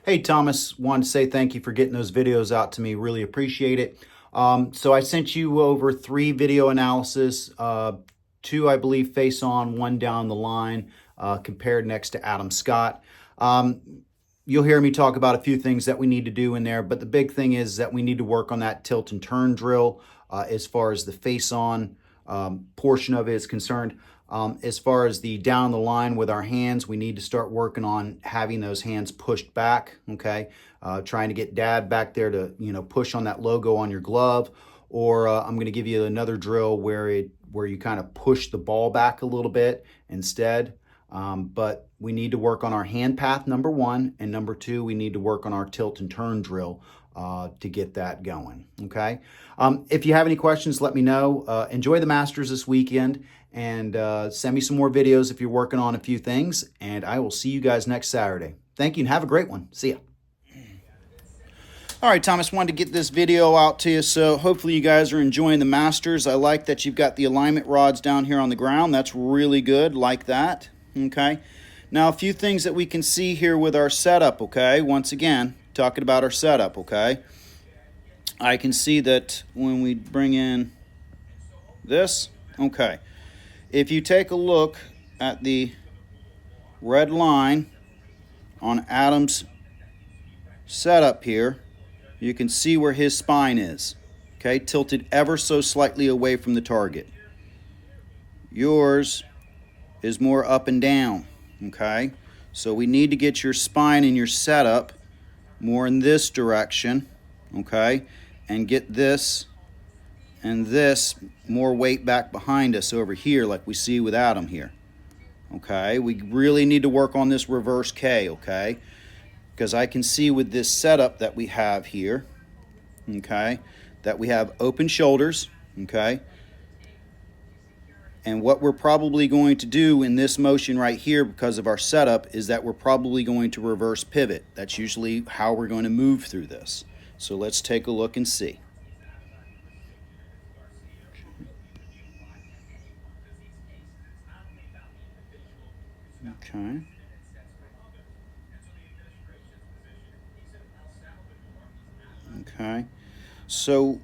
Hey, Thomas, wanted to say thank you for getting those videos out to me. Really appreciate it. So I sent you over 3 video analysis, 2, I believe, face on, 1 down the line, compared next to Adam Scott. You'll hear me talk about a few things that we need to do in there, but the big thing is that we need to work on that tilt and turn drill as far as the face on portion of it is concerned. As far as the down the line with our hands, we need to start working on having those hands pushed back, okay? Trying to get dad back there to, push on that logo on your glove. Or I'm going to give you another drill where you kind of push the ball back a little bit instead. But we need to work on our hand path, number 1, and number 2, we need to work on our tilt and turn drill to get that going, okay? If you have any questions, let me know. Enjoy the Masters this weekend, and send me some more videos if you're working on a few things, and I will see you guys next Saturday. Thank you, and have a great one. See ya. All right, Thomas, wanted to get this video out to you, so hopefully you guys are enjoying the Masters. I like that you've got the alignment rods down here on the ground. That's really good, like that, okay? Now, a few things that we can see here with our setup, okay? Once again, talking about our setup, okay? I can see that when we bring in this, okay. If you take a look at the red line on Adam's setup here, you can see where his spine is, okay? Tilted ever so slightly away from the target. Yours is more up and down, okay? So we need to get your spine and your setup more in this direction, okay? And get this and this more weight back behind us over here like we see with Adam here, okay? We really need to work on this reverse K, okay? Because I can see with this setup that we have here, okay, that we have open shoulders, okay? And what we're probably going to do in this motion right here because of our setup is that we're probably going to reverse pivot. That's usually how we're going to move through this. So let's take a look and see. Okay. Okay. So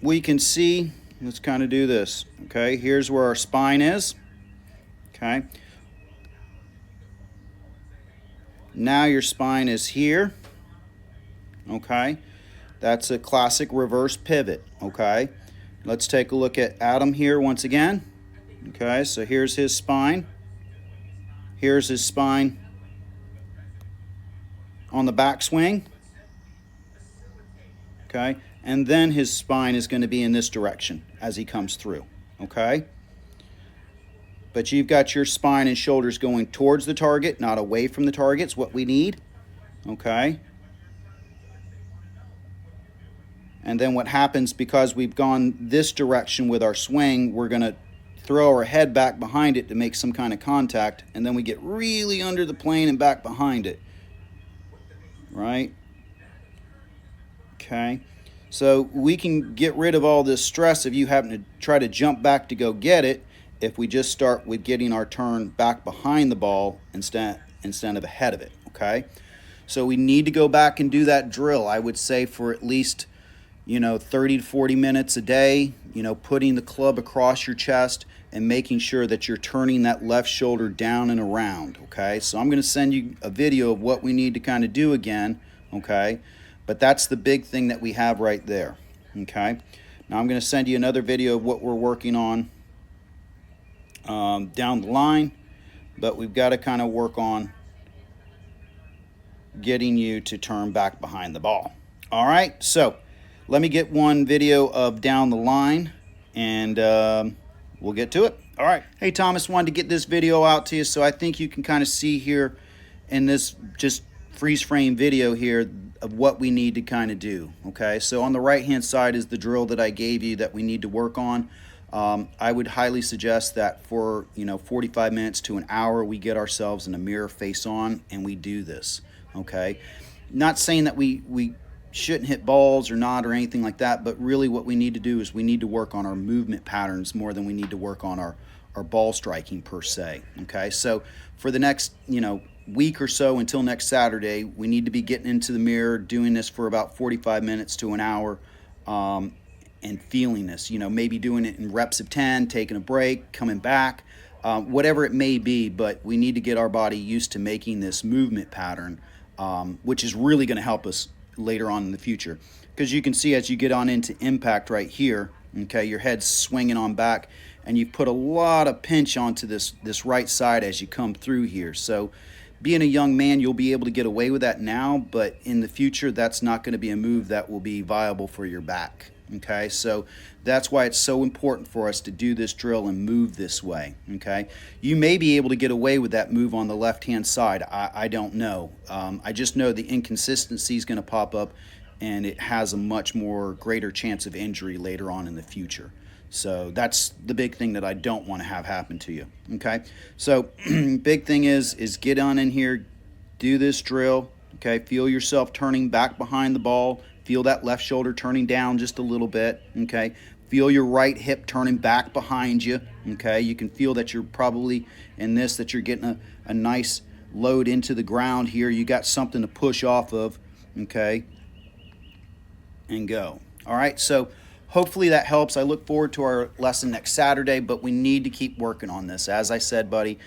we can see, let's kind of do this. Okay, here's where our spine is. Okay. Now your spine is here. Okay. That's a classic reverse pivot. Okay. Let's take a look at Adam here once again. Okay, so here's his spine. Here's his spine on the backswing. Okay, and then his spine is going to be in this direction as he comes through. Okay, but you've got your spine and shoulders going towards the target, not away from the target. It's what we need. Okay, and then what happens, because we've gone this direction with our swing, we're going to throw our head back behind it to make some kind of contact, and then we get really under the plane and back behind it, right? Okay, so we can get rid of all this stress of you having to try to jump back to go get it if we just start with getting our turn back behind the ball instead of ahead of it, okay? So we need to go back and do that drill, I would say, for at least 30 to 40 minutes a day, putting the club across your chest and making sure that you're turning that left shoulder down and around, okay? So I'm going to send you a video of what we need to kind of do again, okay? But that's the big thing that we have right there, okay? Now I'm going to send you another video of what we're working on down the line, but we've got to kind of work on getting you to turn back behind the ball. All right, so let me get one video of down the line, and we'll get to it. All right. Hey, Thomas, wanted to get this video out to you, so I think you can kind of see here in this just freeze frame video here of what we need to kind of do, okay? So on the right-hand side is the drill that I gave you that we need to work on. I would highly suggest that for 45 minutes to an hour, we get ourselves in a mirror face on and we do this, okay? Not saying that we shouldn't hit balls or not or anything like that, but really what we need to do is we need to work on our movement patterns more than we need to work on our ball striking per se, okay? So for the next week or so until next Saturday, we need to be getting into the mirror, doing this for about 45 minutes to an hour, and feeling this. Maybe doing it in reps of 10, taking a break, coming back, whatever it may be. But we need to get our body used to making this movement pattern, which is really going to help us later on in the future. Because you can see as you get on into impact right here, okay, your head's swinging on back, and you've put a lot of pinch onto this right side as you come through here. So being a young man, you'll be able to get away with that now, but in the future, that's not going to be a move that will be viable for your back. Okay, so that's why it's so important for us to do this drill and move this way. Okay, you may be able to get away with that move on the left-hand side. I don't know. I just know the inconsistency is going to pop up, and it has a much more greater chance of injury later on in the future. So that's the big thing that I don't want to have happen to you. Okay, so big thing is get on in here, do this drill. Okay, feel yourself turning back behind the ball. Feel that left shoulder turning down just a little bit. Okay, feel your right hip turning back behind you. Okay, you can feel that you're probably in this, that you're getting a nice load into the ground here. You got something to push off of. Okay, and go. All right, so hopefully that helps. I look forward to our lesson next Saturday, but we need to keep working on this. As I said, buddy,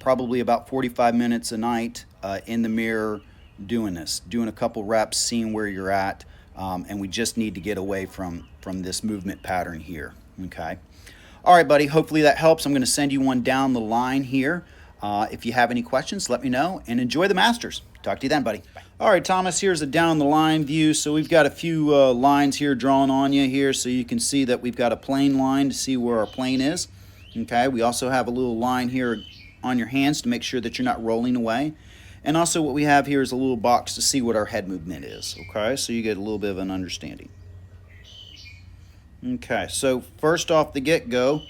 probably about 45 minutes a night in the mirror doing this, doing a couple reps, seeing where you're at, and we just need to get away from this movement pattern here. Okay. All right, buddy, hopefully that helps. I'm going to send you one down the line here. If you have any questions, let me know, and enjoy the Masters. Talk to you then, buddy. Bye. All right, Thomas, here's a down the line view. So we've got a few lines here drawn on you here, so you can see that we've got a plane line to see where our plane is. Okay, we also have a little line here on your hands to make sure that you're not rolling away. And also what we have here is a little box to see what our head movement is. Okay, so you get a little bit of an understanding. Okay, so first off the get-go,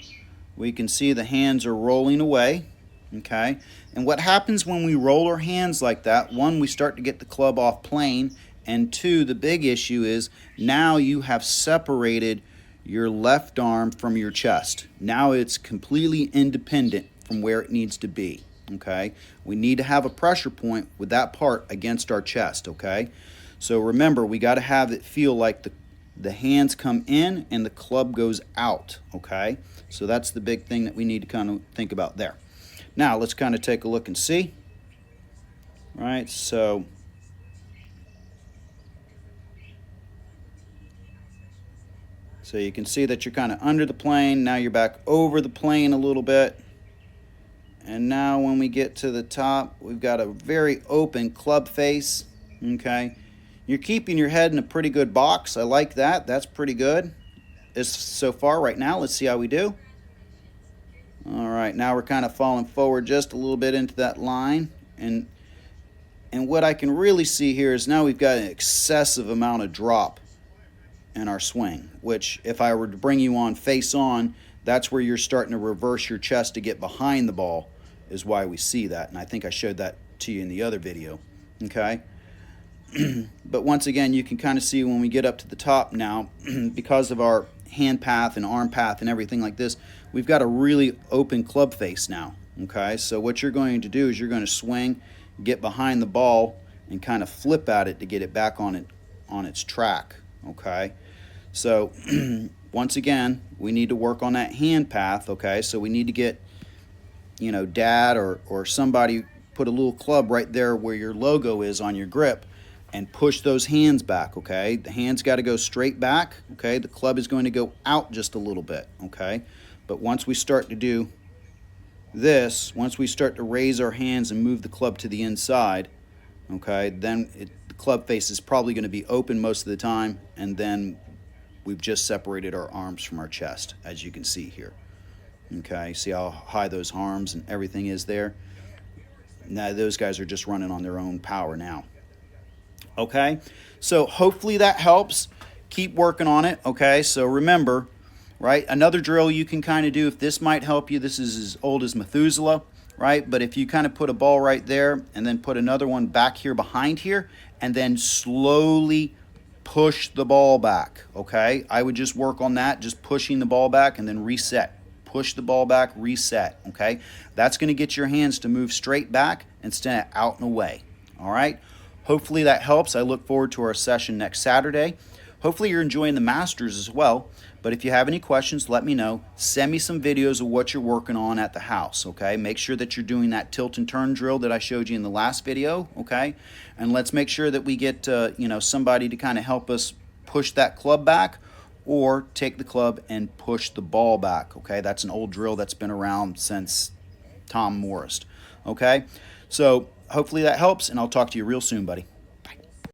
we can see the hands are rolling away. Okay, and what happens when we roll our hands like that, one, we start to get the club off plane, and two, the big issue is now you have separated your left arm from your chest. Now it's completely independent from where it needs to be. Okay, we need to have a pressure point with that part against our chest. Okay, so remember, we got to have it feel like the hands come in and the club goes out. Okay, so that's the big thing that we need to kind of think about there. Now let's kind of take a look and see. All right, so you can see that you're kind of under the plane. Now you're back over the plane a little bit. And now when we get to the top, we've got a very open club face. Okay, you're keeping your head in a pretty good box. I like that. That's pretty good so far right now. Let's see how we do. All right, now we're kind of falling forward just a little bit into that line. And what I can really see here is now we've got an excessive amount of drop in our swing, which if I were to bring you on face on, that's where you're starting to reverse your chest to get behind the ball, is why we see that. And I think I showed that to you in the other video. Okay. But once again, you can kind of see when we get up to the top now, because of our hand path and arm path and everything like this, we've got a really open club face now. Okay, so what you're going to do is you're going to swing, get behind the ball, and kind of flip at it to get it back on its track. Okay, so once again, we need to work on that hand path. Okay, so we need to get, dad or somebody put a little club right there where your logo is on your grip, and push those hands back. Okay, the hands got to go straight back. Okay, the club is going to go out just a little bit. Okay, but once we start to do this, once we start to raise our hands and move the club to the inside, okay, then the club face is probably going to be open most of the time, and then we've just separated our arms from our chest, as you can see here. Okay, see how high those arms and everything is there? Now those guys are just running on their own power now. Okay, so hopefully that helps. Keep working on it. Okay, so remember, right, another drill you can kind of do, if this might help you, this is as old as Methuselah, right? But if you kind of put a ball right there and then put another one back here behind here and then slowly push the ball back. Okay, I would just work on that, just pushing the ball back and then reset. push the ball back, reset, okay? That's going to get your hands to move straight back instead of out and away, all right? Hopefully that helps. I look forward to our session next Saturday. Hopefully you're enjoying the Masters as well. But if you have any questions, let me know. Send me some videos of what you're working on at the house, okay? Make sure that you're doing that tilt and turn drill that I showed you in the last video, okay? And let's make sure that we get, somebody to kind of help us push that club back or take the club and push the ball back, okay? That's an old drill that's been around since Tom Morris, okay? So hopefully that helps, and I'll talk to you real soon, buddy.